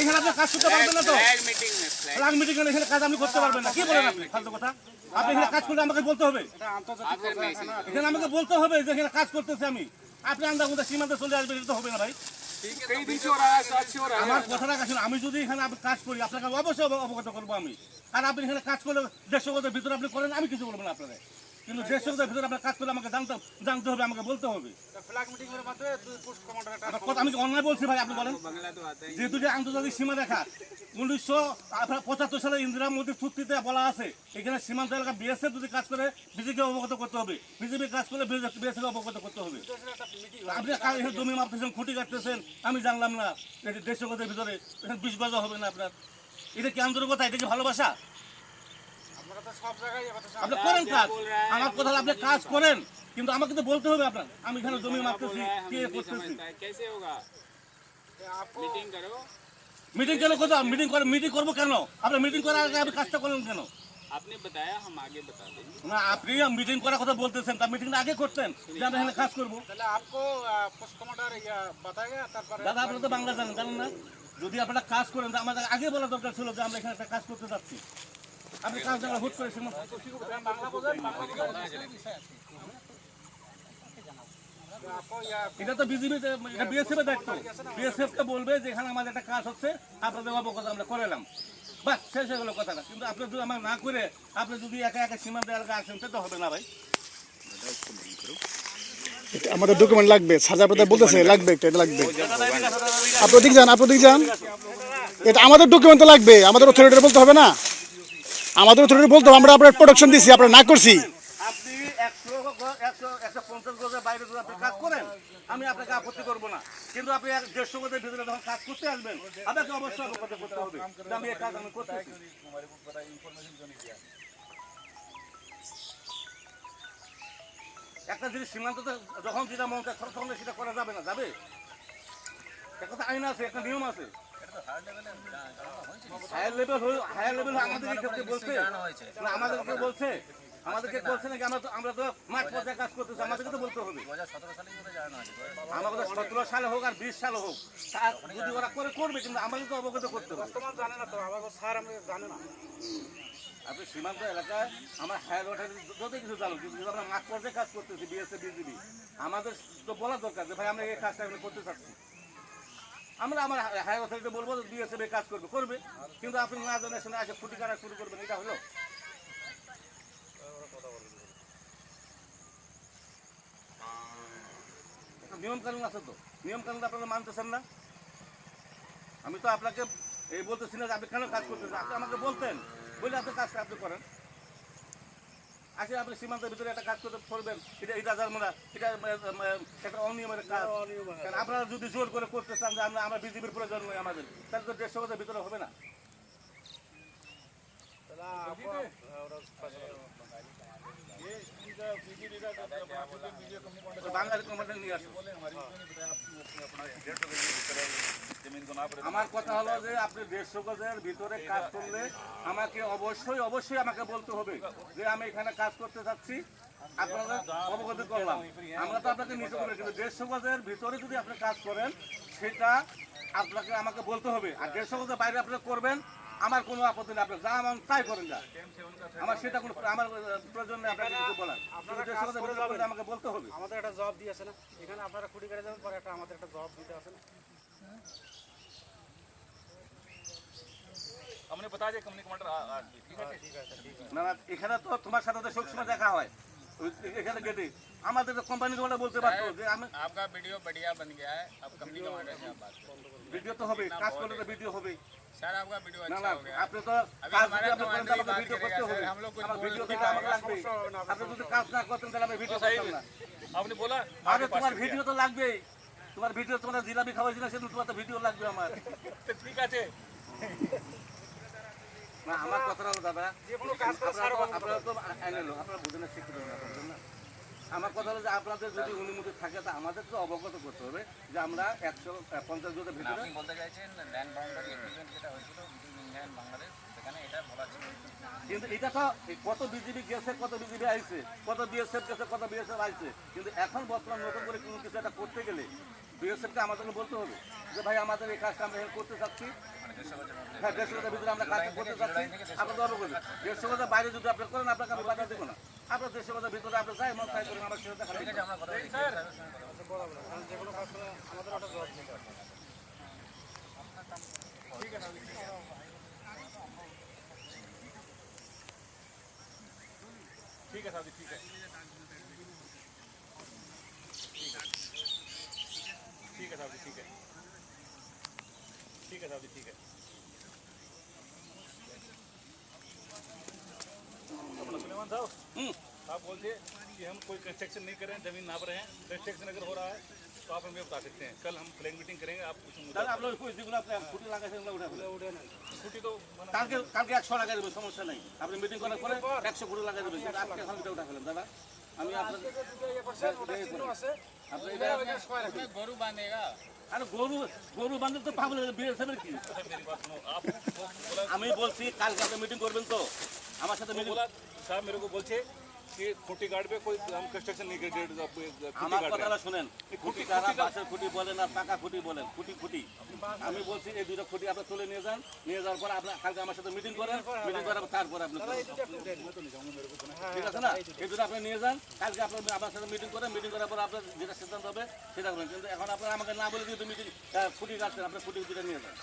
এখানে আপনি কাজ করতে পারবেন না তো? ফ্ল্যাগ মিটিং এখানে কাজ আপনি করতে পারবেন না। কি বলেন আপনি? ফালতু কথা। আপনি এখানে কাজ করলে আমাকে বলতে হবে। এখানে আমাকে বলতে হবে যে এখানে কাজ করতেছি আমি। আপনি আন্দাজ সীমান্তে চলে আসবেন, এটা তো হবে না ভাই। আমার কথাটা আসুন, আমি যদি এখানে কাজ করি আপনাকে অবশ্যই অবগত করবো আমি। আর আপনি এখানে কাজ করলে 150 গজের ভিতরে আপনি করেন, আমি কিছু বলবো না আপনাদের। কিন্তু 150 গজের ভিতরে আপনার কাজ করলে আমাকে জানতে হবে, আমাকে বলতে হবে। আমি কি অন্যায় বলছি ভাই? আপনি বলেন। যেহেতু যে আন্তর্জাতিক সীমা রেখা 1975 সালে ইন্দিরা মোদীর চুক্তিতে বলা আছে এখানে সীমান্ত এলাকা বিএসএফ যদি কাজ করে বিজেপিকে অবগত করতে হবে, বিজেপি কাজ করলে বিএসএফ অবগত করতে হবে। আপনি এখানে জমি মাপতেছেন, খুঁটি কাটতেছেন, আমি জানলাম না। 150 গজের ভিতরে 20 গজ হবে না আপনার। এটা কি আন্তরিকতা? এটা কি ভালোবাসা? আপনি করেন কাজ, আমার কথা আপনি কাজ করেন, কিন্তু আমাকে তো বলতে হবে আপনার। আমি এখানে জমি মাপতেছি, কে করতেছি। মিটিং কেন করতে? মিটিং করবো কেন? আপনি মিটিং করার আগে আপনি কাজটা করলেন কেন? आपने बताया हम आगे बता देंगे না, আপনি মিটিং করার কথা বলতেছেন, তার মিটিংটা আগে করতেন যে আমরা এখানে কাজ করবো। দাদা আপনি তো বাংলা জানেন না? যদি আপনারা কাজ করেন তো আমাদের আগে বলা দরকার ছিল যে আমরা এখানে একটা কাজ করতে যাচ্ছি। আপনি কাজ জায়গা হুট করেছেন। এটা তো বিজেপি, এটা বিএসএফ এর দায়িত্ব। বিএসএফ কে বলবে যে এখানে আমাদের একটা কাজ হচ্ছে, আপনাদের অবগত আমরা করে এলাম, বাস শেষ হয়ে গেল কথাটা। কিন্তু আপনি যদি আমার না করে আপনি যদি একা একা সীমান্ত এলাকা আসেন তো হবে না ভাই। আমাদের ডকুমেন্ট লাগবে, সাজা প্রদায় বলতেছে লাগবে, এটা লাগবে। আপনি ওদিক যান, এটা আমাদের ডকুমেন্ট তো লাগবে, আমাদের অথরিটি বলতে হবে না? আমাদের অথরিটি বলতে হবে আমরা আপনার প্রোডাকশন দিছি, আপনার না করছি। আপনি 150 গজের বাইরে যদি আপনি কাজ করেন আমি আপনাকে আপত্তি করবো না, কিন্তু আপনি 150 গজের ভিতরে যখন কাজ করতে আসবেন আপনাকে অবশ্যই অবগত করতে হবে যে আমি এই কাজ আমি করতেছি। একটা জিনিস সীমান্ততে যখন যেটা মন চায় তখন সেটা করা যাবে না, যাবে? একটা আইন আছে, একটা নিয়ম আছে। হায়ার লেভেল আমাদেরকে বলছে না, আমাদেরকে বলছে নাকি? আমরা তো মাঠ পর্যায়ে কাজ করতেছি, আমাদেরকে তো বলতে হবে। আমাদের 17 সালে হোক আর 20 সালে হোক, যদি ওরা করবে, কিন্তু আমাদের তো অবগত করতে হবে। আপনি সীমান্ত এলাকায় আমার হায়ার অথরিটি যত কিছু জানো, কিন্তু আমরা মাঠ পর্যায়ে কাজ করতেছি, বিএসএফ বিজিবি, আমাদের তো বলা দরকার যে ভাই আমরা এই কাজটা আমি করতে চাচ্ছি। আমরা আমার হায়ার অথরিটি বলবো বিএসএফ কাজ করবে, কিন্তু আপনি না জানেন শুনে আসে ফুটি কাটা শুরু করবেন, এটা হলো? নিয়ম কানুন আছে তো, নিয়ম কানুন আপনারা মানতেছেন না। আমি তো আপনাকে এই বলতেছি না যে আপনি কেন কাজ করতেছেন, আপনি আমাকে বলতেন, বলে আপনি কাজটা আপনি করেন। আসে আপনি সীমান্তের ভিতরে একটা কাজ করতে করবেন, এটা জানবো এটা একটা অনিয়মের কাজ। আপনারা যদি জোর করে করতে চান যে আমরা বিজেপির প্রয়োজন নয় আমাদের, তাহলে তো 150 গজের ভিতরে হবে না। আমার কথা হলো যে আপনি 150 গজের ভিতরে কাজ করলে আমাকে অবশ্যই আমাকে বলতে হবে যে আমি এখানে কাজ করতে চাচ্ছি, আপনারা অবগত করলাম। আমরা তো আপনাকে নিচে করে, কিন্তু 150 গজের ভিতরে যদি আপনি কাজ করেন সেটা আপনাকে আমাকে বলতে হবে। আর 150 গজের বাইরে আপনি করবেন, আমার কোনো আপত্তি নেই, আপনি যা আমার তাই করেন না, আমার সেটা কোনো আমার প্রয়োজন নেই আপনাকে কিছু বলার। আমাকে বলতে হবে। আমাদের একটা জব দিয়ে আছে না, এখানে আপনারা খুঁটি করে যাবেন, পরে আমাদের একটা জব দিতে আছে না। हमने बता दिया कंपनी कमांडर না না, এখানে তো তোমার সাথে তো সবসময় দেখা হয়, এখানে গেটে আমাদের কোম্পানি তোমাটা বলতে পারতো যে আমি आपका वीडियो बढ़िया बन गया है, अब कंपनी कमांडर से आप बात करें। ভিডিও তো হবে, কাজ করলে তো ভিডিও হবে। सर आपका वीडियो না अच्छा না, हो गया। আপনি তো কাজ যদি আপনি করেন তাহলে আমাকে ভিডিও করতে হবে, আমার ভিডিও দিতে আমাকে লাগবে। আপনি যদি কাজ না করতেন তাহলে আমি ভিডিও করতাম না। आपने बोला আরে তোমার ভিডিও তো লাগবেই, তোমার ভিডিও, তোমরা জিলাপি খাওয়াইছিল সেদিন, তোমার তো ভিডিও লাগবে আমার। तो ठीक है। না আমার কথা হলো দাদা, আপনারা তো আইনে লোক, আপনারা বুঝেন না, শিক্ষিত না। আমার কথা হলো যে আপনাদের যদি অনুমতি থাকে তা আমাদের তো অবগত করতে হবে যে আমরা 150 গজের ভিতরে। আপনি বলতে চাইছেন ল্যান্ড বাউন্ডারি এগ্রিমেন্ট যেটা হয়েছিল বিটুইন ইন্ডিয়া এন্ড বাংলাদেশ, এখানে এটা বলা ছিল কিন্তু এটা তো এই কত বিজেপি গেছে, কত বিজেপি আইছে, কত বিএসএফ গেছে, কত বিএসএফ আইছে, কিন্তু এখন বর্তমান নতুন করে কোনো কিছু একটা করতে গেলে বিএসএফকে আমাদেরকে বলতে হবে যে ভাই আমাদের এই কাজটা আমরা হেল্প করতে চাচ্ছি। হ্যাঁ, 150 গজের ভিতরে আমরা কাজ করতে চাচ্ছি, আপনার অবগত 150 গজের বাইরে যদি আপনি করেন আপনাকে আমি বাধা দেবো না। আপনার 150 গজের ভিতরে আপনি যাই মন তাই করেন, আমার সেটা দেখা ঠিক আছে আমরা কথা বলি কারণ যে কোনো কাজ করে আমাদের একটা জবাব দিতে হবে। ठीक है साहब ठीक है ठीक है साहब ठीक है ठीक है साहब ठीक है अपना सुलेमान साहब आप बोलते कि हम कोई कंस्ट्रक्शन नहीं कर रहे हैं, जमीन नाप रहे हैं। कंस्ट्रक्शन अगर हो रहा है तो आप हमें बता सकते हैं। कल हम फ्लैग मीटिंग करेंगे, आप उस मुद्दे তাহলে আপনার ওই যেগুলো আপনি ফুটি লাগাইছেন ওগুলো উঠে ফেলেন। छुट्टी तो मना কালকে 100 লাগাই দেবেন, সমস্যা নাই। আপনি মিটিং করার পরে 100 ফুটি লাগাই দেবেন, কিন্তু আজকে এখন এটা উঠে ফেলেন দাদা। আমি আপনার আপনি এটা उसमें गोरू बांधेगा আরে গরু বান্ধব তো পাবো বিএসএফের কি? मेरी बात सुनो। आप बोला আমি বলছি কালকে আপনি মিটিং করবেন তো আমার সাথে মিটিং। बोला साहब मेरे को बोलते कि खुटी गार्ड पे कोई हम कंस्ट्रक्शन नहीं कर আমার কথাটা শুনেন, খুঁটি কারা বাঁশের খুঁটি বলেন আর পাকা খুঁটি বলেন, খুঁটি আমি বলছি এই দুটো খুঁটি আপনি তুলে নিয়ে যান, নিয়ে যাওয়ার পর আপনি কালকে আমার সাথে মিটিং করেন, মিটিং করার পর তারপরে আপনি করবেন। ঠিক আছে না? এই দুটো আপনি নিয়ে যান, কালকে আপনি আমার সাথে মিটিং করেন, মিটিং করার পর আপনার যেটা সিদ্ধান্ত হবে সেটা করবেন। কিন্তু এখন আপনারা আমাকে না বলে যেহেতু মিটিং খুঁটি কাটছেন, আপনি খুঁটি দুটো নিয়ে যান।